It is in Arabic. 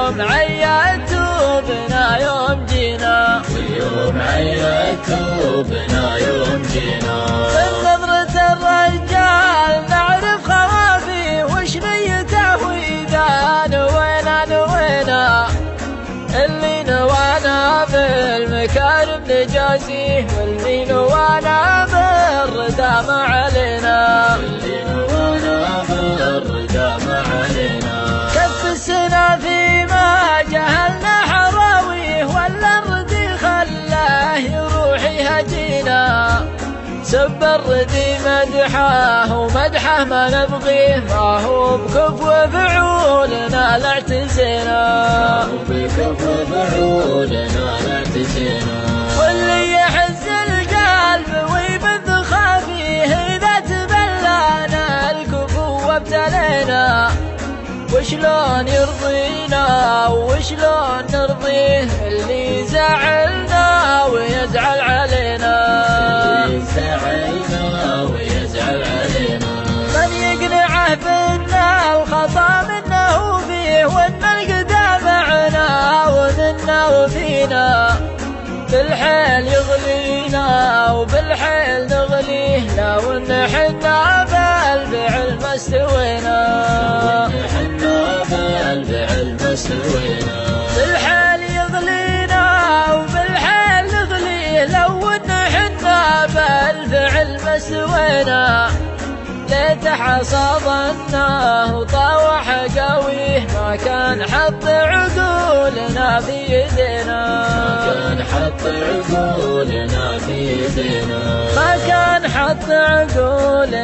واليوم عيدتوا بنا يوم جينا، واليوم عيدتوا بنا يوم جينا. من نظرة الرجال نعرف خوافيه وش نيته وإذا نوينا اللي نوانا بالمكارم نجازيه، واللي نوانا بالردى ما علينا، واللي نوانا بالردى ما علينا. كف السنة فيما جهلنا حراويه، ولا الردي خلاه يروح يهجينا. سب الردي مدحه ومدحه ما نبغيه، ما هو بكفو فعولنا لاعتزينا، بكفو فعولنا لاعتزينا. واللي يحز القلب ويبث خافيه إذا تبلانا الكفو وابتلينا. وشلون يرضينا وشلون نرضيه اللي زعلنا ويزعل علينا، يزعلنا ويزعل علينا. من يقنعه بأن الخطأ منه فيه، وأن القدام معنا ومنا وفينا. بالحيل يغلينا وبالحيل نغليه، لو ان حنا بالفعل ما استوينا، حنا بالفعل ما استوينا. بالحيل يغلينا وبالحيل نغليه، لو ان حنا بالفعل ما استوينا. ليت حصادناه وطاوح قويه، ما كان حط عقولنا في يدينا، ما كان حط عقولنا في يدينا. ما كان حط عقولنا